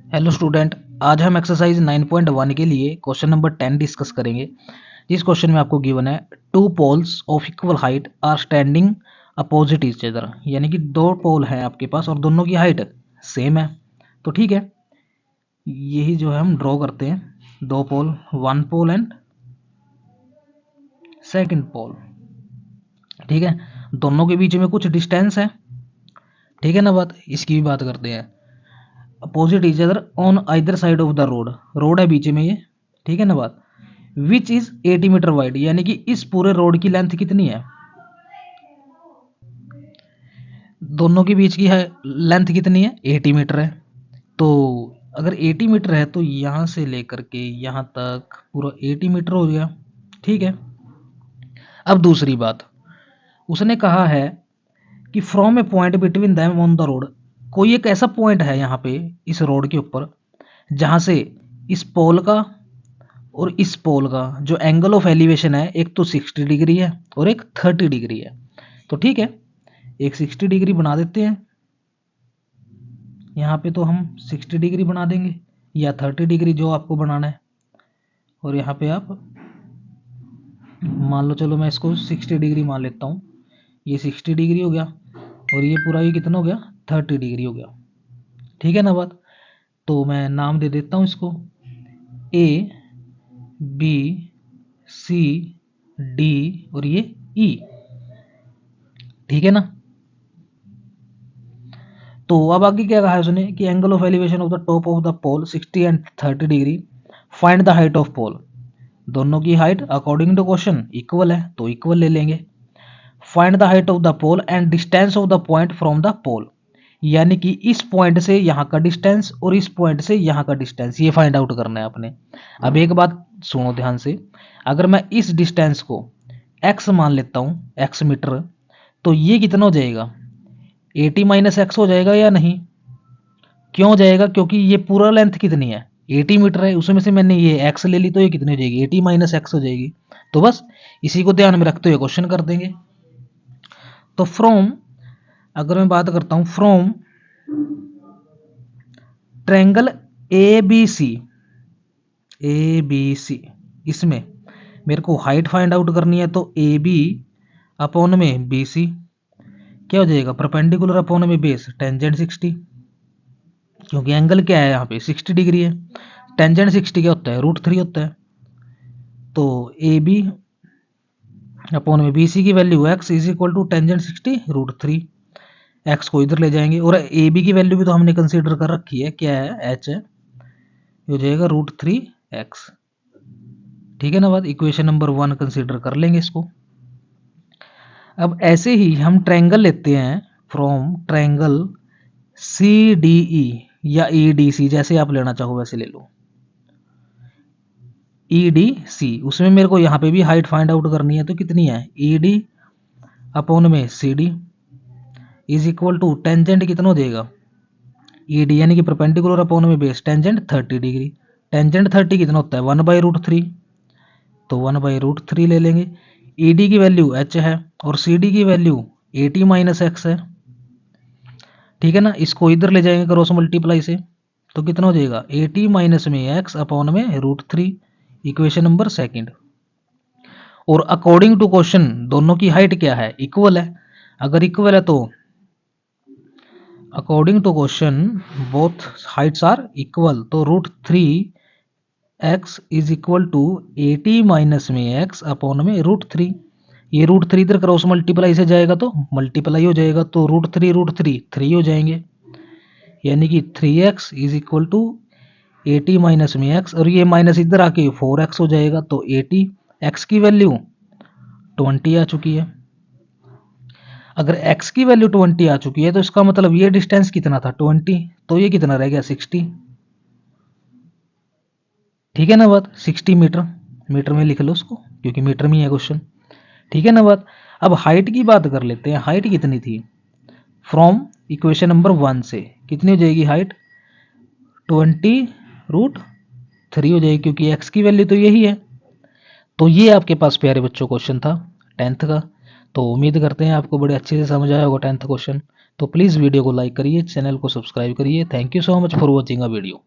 Hello student, आज हम exercise 9.1 के लिए क्वेश्चन नंबर 10 डिस्कस करेंगे। जिस क्वेश्चन में आपको गिवन है two poles of equal height are standing opposite each other, यानी कि दो पोल हैं आपके पास और दोनों की हाइट सेम है। तो ठीक है, यही जो है हम ड्रॉ करते हैं, दो पोल, वन पोल एंड सेकंड पोल। ठीक है, दोनों के बीच में कुछ डिस्टेंस है, ठीक है ना। बात इसकी भी बात करते हैं। Opposite each other on either side of the road, road है बीच में ये, ठीक है ना। बात विच इज 80 मीटर वाइड, यानी कि इस पूरे रोड की लेंथ कितनी है, दोनों के बीच की है लेंथ कितनी है, 80 मीटर है। तो अगर 80 मीटर है तो यहां से लेकर के यहां तक पूरा 80 मीटर हो गया। ठीक है, अब दूसरी बात, उसने कहा है कि from A point between them on the road, कोई एक ऐसा पॉइंट है यहाँ पे इस रोड के ऊपर जहां से इस पोल का और इस पोल का जो एंगल ऑफ एलिवेशन है, एक तो 60 डिग्री है और एक 30 डिग्री है। तो ठीक है, एक 60 डिग्री बना देते हैं, यहाँ पे तो हम 60 डिग्री बना देंगे या 30 डिग्री जो आपको बनाना है। और यहाँ पे आप मान लो, चलो मैं इसको 60 डिग्री मान लेता हूँ, ये 60 डिग्री हो गया और ये पूरा ये कितना हो गया, 30 डिग्री हो गया। ठीक है ना बात। तो मैं नाम दे देता हूँ इसको ए बी सी डी और ये ई, ठीक है ना। तो अब आगे क्या कहा है उसने कि angle of elevation of the top of the pole 60 and 30 degree, find the height of pole. दोनों की height according to question equal है तो इक्वल ले लेंगे। Find the height of the pole and distance of the point from the pole, यानी कि इस point से यहाँ का डिस्टेंस और इस पॉइंट से यहाँ का डिस्टेंस, ये फाइंड आउट करना है आपने। अब एक बात सुनो ध्यान से, अगर मैं इस डिस्टेंस को x मान लेता हूँ, x मीटर, तो ये कितना हो जाएगा, 80 माइनस एक्स हो जाएगा या नहीं। क्यों हो जाएगा, क्योंकि ये पूरा लेंथ कितनी है, 80 मीटर है, उसमें से मैंने ये x ले ली तो ये कितनी हो जाएगी, 80 माइनस एक्स हो जाएगी। तो बस इसी को ध्यान में रखते हुए क्वेश्चन कर देंगे। तो फ्रॉम, अगर मैं बात करता हूं from triangle A B C, इसमें मेरे को हाइट फाइंड आउट करनी है, तो ए बी अपॉन में बी सी क्या हो जाएगा, परपेंडिकुलर अपॉन में बेस टेंजेंट 60, क्योंकि एंगल क्या है यहाँ पे 60 डिग्री है। टेंजेंट 60 क्या होता है, √3 होता है। तो ए बी अपॉन में बी सी की value x is equal to tangent 60 √3, x को इधर ले जाएंगे और ए बी की वैल्यू भी तो हमने कंसीडर कर रखी है, क्या है, एच है, हो जाएगा √3x। ठीक है ना बात, इक्वेशन नंबर 1 कंसीडर कर लेंगे इसको। अब ऐसे ही हम ट्रायंगल लेते हैं, from triangle C D E या ई डी सी, जैसे आप लेना चाहो वैसे ले लो, ई डी सी, उसमें मेरे को यहाँ पे भी हाइट फाइंड आउट करनी है, तो कितनी है, ई डी अपॉन में C D is equal to tangent कितना हो जाएगा, ई डी यानी कि परपेंडिकुलर अपॉन में बेस टेंजेंट 30 डिग्री। टेंजेंट 30 कितना होता है, 1/√3, तो 1/√3 ले लेंगे। ई डी की वैल्यू एच है और सी डी की वैल्यू 80 माइनस एक्स है, ठीक है ना। इसको इधर ले जाएंगे क्रॉस मल्टीप्लाई से, तो कितना हो जाएगा, 80 माइनस में एक्स अपॉन में √3, इक्वेशन नंबर 2। और अकॉर्डिंग टू क्वेश्चन दोनों की हाइट क्या है, इक्वल है। अगर इक्वल है तो according to question both heights are equal, तो √3x is equal to 80 minus में x अपॉन में √3। ये √3 इधर क्रॉस मल्टीप्लाई से जाएगा तो मल्टीप्लाई हो जाएगा, तो √3 3 हो जाएंगे, यानी कि 3x is equal to 80 minus में x, और ये माइनस इधर आके 4x हो जाएगा, तो 80, x की वैल्यू 20 आ चुकी है। अगर x की वैल्यू 20 आ चुकी है तो इसका मतलब ये डिस्टेंस कितना था, 20, तो ये कितना रह गया, 60। ठीक है ना बात, 60 मीटर, मीटर में लिख लो उसको क्योंकि मीटर में है क्वेश्चन। ठीक है ना बात। अब हाइट की बात कर लेते हैं, हाइट कितनी थी, फ्रॉम इक्वेशन नंबर 1 से कितनी हो जाएगी हाइट, 20√3 हो जाएगी, क्योंकि x की वैल्यू तो यही है। तो ये आपके पास प्यारे बच्चों क्वेश्चन था 10th का। तो उम्मीद करते हैं आपको बड़े अच्छे से समझ आया होगा 10th क्वेश्चन। तो प्लीज़ वीडियो को लाइक करिए, चैनल को सब्सक्राइब करिए। Thank you so much for watching a video.